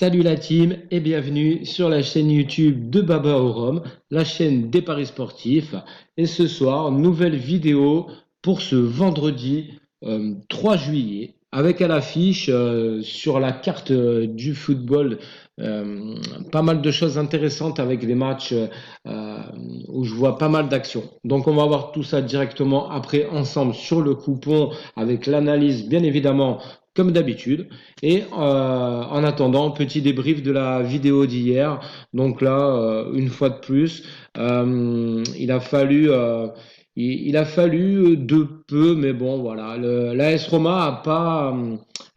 Salut la team et bienvenue sur la chaîne YouTube de Baba au Rhum, la chaîne des paris sportifs. Et ce soir, nouvelle vidéo pour ce vendredi 3 juillet avec à l'affiche sur la carte du football euh, pas mal de choses intéressantes avec des matchs euh, où je vois pas mal d'actions. Donc on va voir tout ça directement après ensemble sur le coupon avec l'analyse bien évidemment comme d'habitude. Et en attendant, petit débrief de la vidéo d'hier. Donc là, une fois de plus, il a fallu de peu, mais bon, voilà. L'AS Roma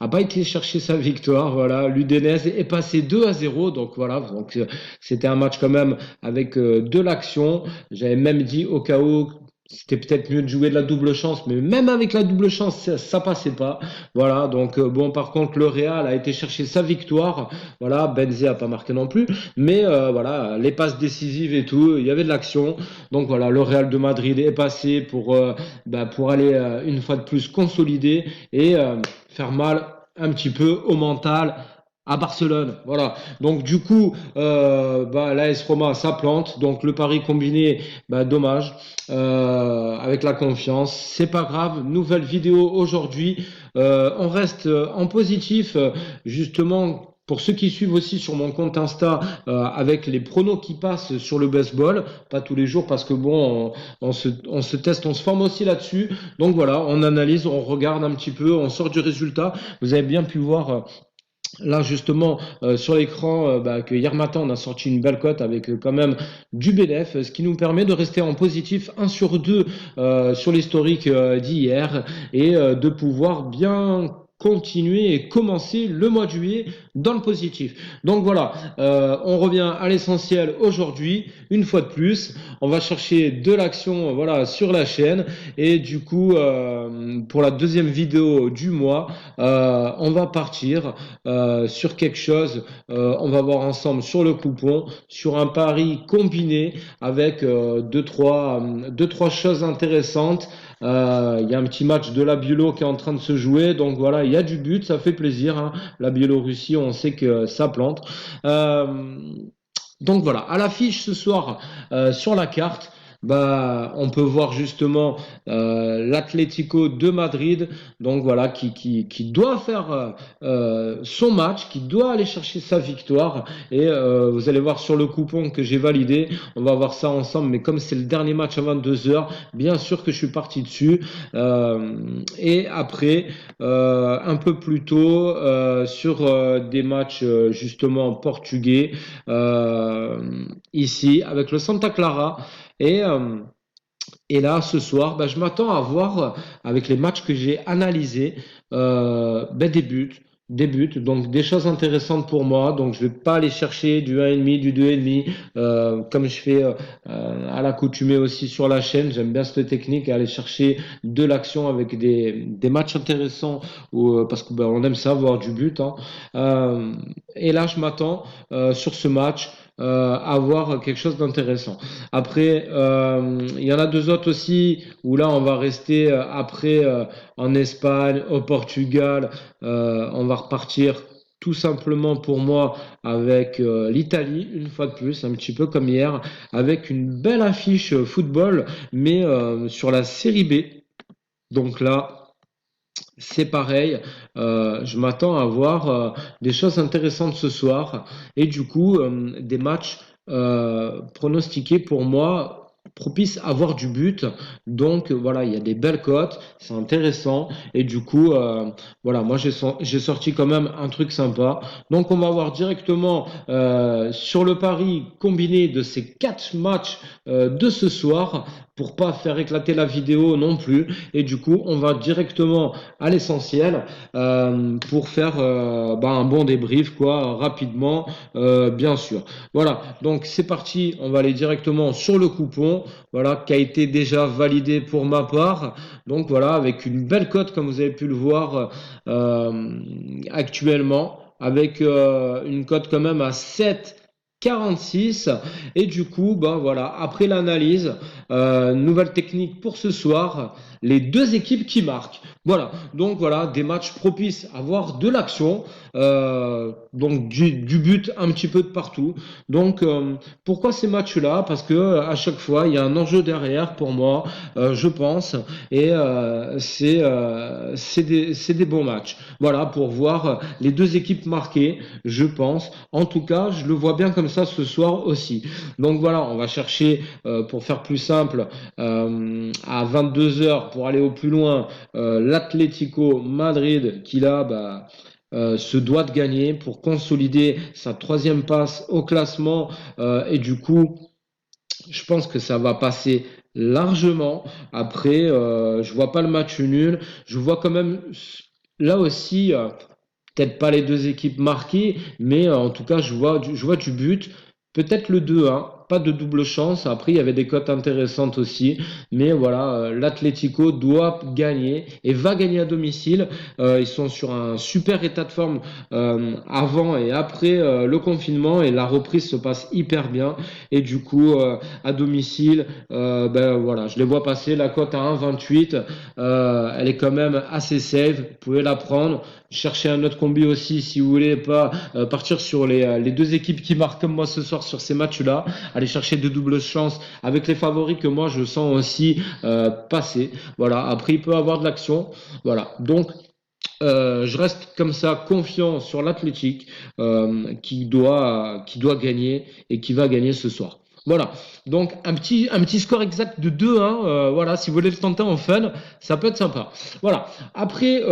a pas été chercher sa victoire. Voilà, l'Udinese est passé 2-0. Donc voilà, donc c'était un match quand même avec de l'action. J'avais même dit au cas où. C'était peut-être mieux de jouer de la double chance, mais même avec la double chance, ça passait pas. Voilà, donc bon, par contre, le Real a été chercher sa victoire. Voilà, Benzé a pas marqué non plus, mais voilà, les passes décisives et tout, il y avait de l'action. Donc voilà, le Real de Madrid est passé pour aller une fois de plus consolider et faire mal un petit peu au mental à Barcelone. Voilà. Donc du coup, l'AS Roma, ça plante. Donc le pari combiné, dommage. Avec la confiance, c'est pas grave. Nouvelle vidéo aujourd'hui. On reste en positif, justement. Pour ceux qui suivent aussi sur mon compte Insta, avec les pronos qui passent sur le baseball, pas tous les jours parce que bon, on se teste, on se forme aussi là-dessus. Donc voilà, on analyse, on regarde un petit peu, on sort du résultat. Vous avez bien pu voir là justement sur l'écran que hier matin on a sorti une belle cote avec quand même du BDF, ce qui nous permet de rester en positif 1 sur 2 sur l'historique d'hier et de pouvoir bien continuer et commencer le mois de juillet dans le positif. Donc voilà, on revient à l'essentiel aujourd'hui, une fois de plus, on va chercher de l'action voilà sur la chaîne et du coup pour la deuxième vidéo du mois, on va partir sur quelque chose, on va voir ensemble sur le coupon, sur un pari combiné avec deux, trois choses intéressantes. Il y a un petit match de la Bielo qui est en train de se jouer, donc voilà, il y a du but, ça fait plaisir, hein. La Biélorussie, on sait que ça plante. Euh, donc voilà, à l'affiche ce soir sur la carte, on peut voir justement l'Atlético de Madrid, donc voilà, qui doit faire son match, qui doit aller chercher sa victoire. Et vous allez voir sur le coupon que j'ai validé, on va voir ça ensemble. Mais comme c'est le dernier match à 22 heures, bien sûr que je suis parti dessus. Et après, un peu plus tôt, sur des matchs justement portugais ici avec le Santa Clara et et là, ce soir, je m'attends à voir avec les matchs que j'ai analysés des buts, donc des choses intéressantes pour moi. Donc, je vais pas aller chercher du 1,5, du 2,5, comme je fais à l'accoutumée aussi sur la chaîne. J'aime bien cette technique, aller chercher de l'action avec des matchs intéressants parce que on aime ça, voir du but, hein. Et là, je m'attends sur ce match à voir quelque chose d'intéressant. Après, il y en a deux autres aussi où là, on va rester après en Espagne, au Portugal. On va repartir tout simplement pour moi avec l'Italie, une fois de plus, un petit peu comme hier, avec une belle affiche football, mais sur la série B. Donc là, c'est pareil, je m'attends à voir des choses intéressantes ce soir et du coup des matchs pronostiqués pour moi propices à avoir du but. Donc voilà, il y a des belles cotes, c'est intéressant et du coup voilà, moi j'ai sorti quand même un truc sympa. Donc on va voir directement sur le pari combiné de ces quatre matchs de ce soir pour pas faire éclater la vidéo non plus et du coup on va directement à l'essentiel pour faire un bon débrief quoi rapidement bien sûr. Voilà, donc c'est parti, on va aller directement sur le coupon, voilà, qui a été déjà validé pour ma part. Donc voilà, avec une belle cote comme vous avez pu le voir actuellement, avec une cote quand même à 7,46 et du coup voilà après l'analyse nouvelle technique pour ce soir, les deux équipes qui marquent. Voilà, donc voilà, des matchs propices à voir de l'action, donc du but un petit peu de partout. Donc pourquoi ces matchs-là? Parce que à chaque fois, il y a un enjeu derrière pour moi, je pense, et c'est des bons matchs. Voilà, pour voir les deux équipes marquées, je pense. En tout cas, je le vois bien comme ça ce soir aussi. Donc voilà, on va chercher, pour faire plus simple, à 22 heures pour aller au plus loin, l'Atlético Madrid qui là, se doit de gagner pour consolider sa troisième place au classement et du coup, je pense que ça va passer largement. Après, je vois pas le match nul. Je vois quand même là aussi, peut-être pas les deux équipes marquées, mais en tout cas, je vois du but. Peut-être le 2-1, pas de double chance. Après, il y avait des cotes intéressantes aussi. Mais voilà, l'Atlético doit gagner et va gagner à domicile. Ils sont sur un super état de forme avant et après le confinement et la reprise se passe hyper bien. Et du coup, à domicile, voilà, je les vois passer la cote à 1,28. Elle est quand même assez safe. Vous pouvez la prendre. Chercher un autre combi aussi si vous voulez pas partir sur les deux équipes qui marquent comme moi ce soir sur ces matchs-là. Aller chercher de doubles chances avec les favoris que moi je sens aussi passer. Voilà. Après, il peut avoir de l'action. Voilà. Donc, je reste comme ça confiant sur l'Athletic qui doit gagner et qui va gagner ce soir. Voilà, donc un petit score exact de 2-1, voilà, si vous voulez le tenter en fun, ça peut être sympa. Voilà, après,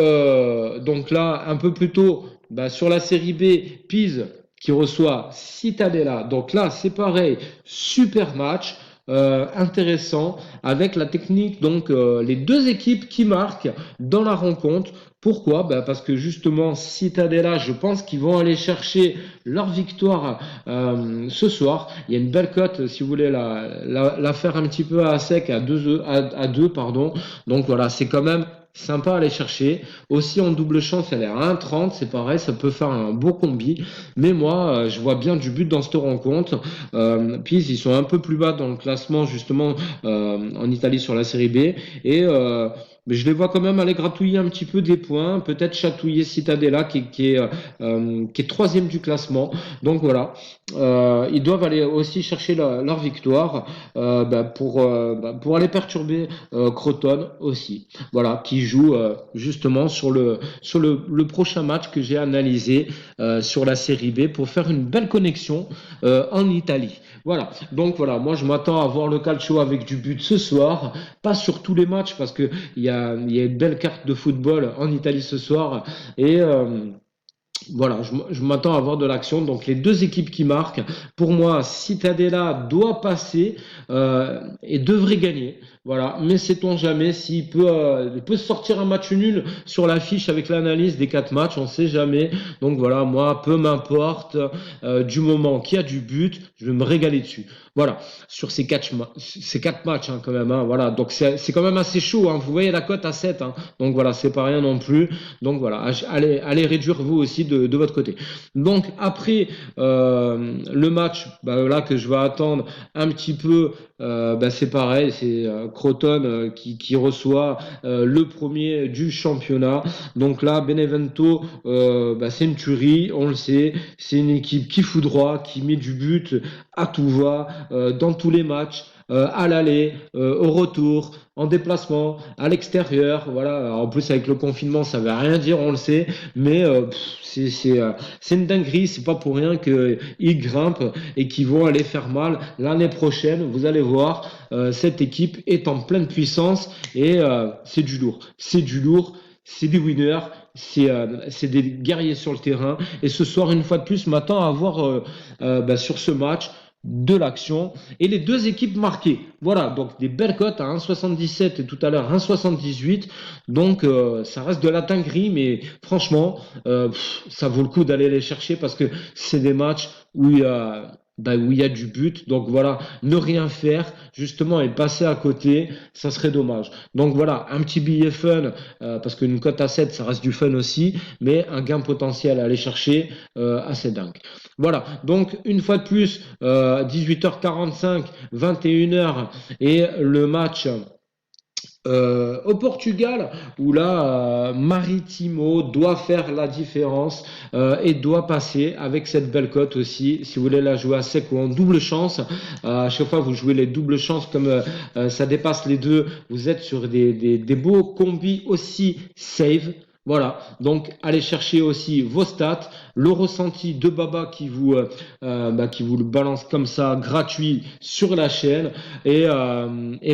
donc là, un peu plus tôt, sur la série B, Pise qui reçoit Cittadella, donc là, c'est pareil, super match, intéressant, avec la technique, donc les deux équipes qui marquent dans la rencontre. Pourquoi? Parce que justement, Cittadella, je pense qu'ils vont aller chercher leur victoire ce soir. Il y a une belle cote, si vous voulez la faire un petit peu à sec, à 2 pardon. Donc voilà, c'est quand même sympa à aller chercher. Aussi en double chance, elle est à 1,30, c'est pareil, ça peut faire un beau combi. Mais moi, je vois bien du but dans cette rencontre. Pise, ils sont un peu plus bas dans le classement, justement, en Italie sur la série B. Et mais je les vois quand même aller gratouiller un petit peu des points, peut-être chatouiller Cittadella qui est troisième du classement. Donc voilà, ils doivent aller aussi chercher leur victoire pour aller perturber Crotone aussi. Voilà, qui joue justement sur le prochain match que j'ai analysé sur la série B pour faire une belle connexion en Italie. Voilà, donc voilà, moi je m'attends à voir le calcio avec du but ce soir, pas sur tous les matchs parce que il y a une belle carte de football en Italie ce soir et voilà, je m'attends à avoir de l'action. Donc les deux équipes qui marquent, pour moi, Cittadella doit passer et devrait gagner. Voilà, mais sait-on jamais il peut sortir un match nul sur l'affiche avec l'analyse des quatre matchs, on sait jamais. Donc voilà, moi, peu m'importe du moment qu'il y a du but, je vais me régaler dessus. Voilà, sur ces quatre matchs quand même. Hein, voilà, donc c'est quand même assez chaud. Hein, vous voyez la cote à 7. Hein, donc voilà, c'est pas rien non plus. Donc voilà, allez réduire vous aussi de votre côté. Donc après le match là que je vais attendre un petit peu, c'est pareil, c'est Crotone qui reçoit le premier du championnat. Donc là, Benevento, c'est une tuerie, on le sait. C'est une équipe qui fout droit, qui met du but à tout va, dans tous les matchs. À l'aller, au retour, en déplacement, à l'extérieur, voilà. En plus avec le confinement, ça veut rien dire, on le sait, mais c'est une dinguerie. C'est pas pour rien qu'ils grimpent et qu'ils vont aller faire mal l'année prochaine. Vous allez voir, cette équipe est en pleine puissance et c'est du lourd. C'est du lourd. C'est des winners, c'est des guerriers sur le terrain. Et ce soir, une fois de plus, m'attend à voir sur ce match de l'action et les deux équipes marquées. Voilà, donc des belles cotes à 1,77 et tout à l'heure 1,78. Donc ça reste de la dinguerie, mais franchement, ça vaut le coup d'aller les chercher parce que c'est des matchs où bah, où il y a du but. Donc voilà, ne rien faire justement et passer à côté, ça serait dommage. Donc voilà, un petit billet fun, parce qu'une cote à 7 ça reste du fun aussi, mais un gain potentiel à aller chercher assez dingue. Voilà, donc une fois de plus, 18h45, 21h et le match au Portugal, où là, Maritimo doit faire la différence et doit passer avec cette belle cote aussi. Si vous voulez la jouer à sec ou en double chance, à chaque fois vous jouez les doubles chances comme ça dépasse les deux, vous êtes sur des beaux combis aussi save. Voilà, donc allez chercher aussi vos stats, le ressenti de Baba qui vous le balance comme ça gratuit sur la chaîne. Et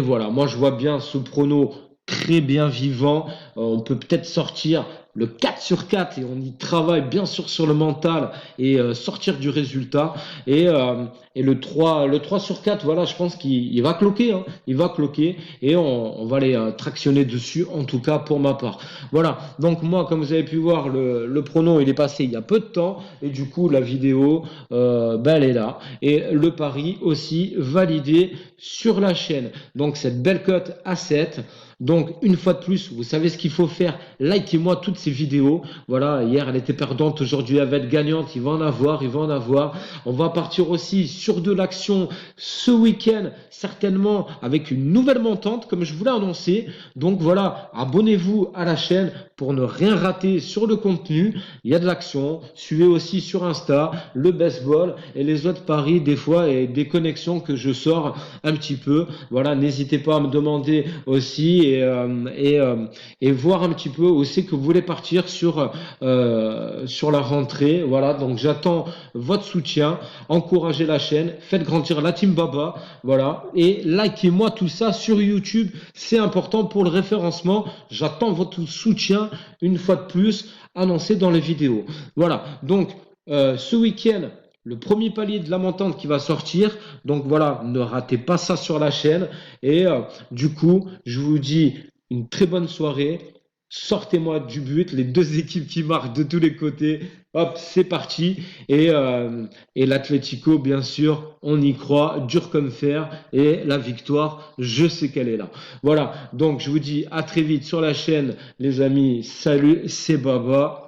voilà, moi je vois bien ce prono très bien vivant. On peut peut-être sortir le 4 sur 4 et on y travaille bien sûr sur le mental et sortir du résultat. Et, euh, et le 3 sur 4, voilà, je pense qu'il va cloquer. Hein, il va cloquer et on va les tractionner dessus, en tout cas pour ma part. Voilà, donc moi, comme vous avez pu voir, le prono, il est passé il y a peu de temps et du coup, la vidéo, ben, elle est là. Et le pari aussi validé sur la chaîne. Donc cette belle cote à 7. Donc une fois de plus, vous savez ce qu'il faut faire. Likez-moi toutes ces vidéos. Voilà, hier elle était perdante, aujourd'hui elle va être gagnante. Il va en avoir, il va en avoir. On va partir aussi sur de l'action ce week-end, certainement avec une nouvelle montante, comme je vous l'ai annoncé. Donc voilà, abonnez-vous à la chaîne pour ne rien rater sur le contenu. Il y a de l'action. Suivez aussi sur Insta le baseball et les autres paris des fois et des connexions que je sors un petit peu. Voilà, n'hésitez pas à me demander aussi et voir un petit peu où c'est que vous voulez partir sur la rentrée. Voilà, donc j'attends votre soutien, encouragez la chaîne, faites grandir la team Baba, voilà, et likez-moi tout ça sur YouTube, c'est important pour le référencement. J'attends votre soutien une fois de plus annoncé dans les vidéos. Voilà, donc ce week-end, le premier palier de la montante qui va sortir. Donc voilà, ne ratez pas ça sur la chaîne. Et du coup, je vous dis une très bonne soirée. Sortez-moi du but, les deux équipes qui marquent de tous les côtés. Hop, c'est parti. Et l'Atlético, bien sûr, on y croit, dur comme fer. Et la victoire, je sais qu'elle est là. Voilà, donc je vous dis à très vite sur la chaîne, les amis. Salut, c'est Baba.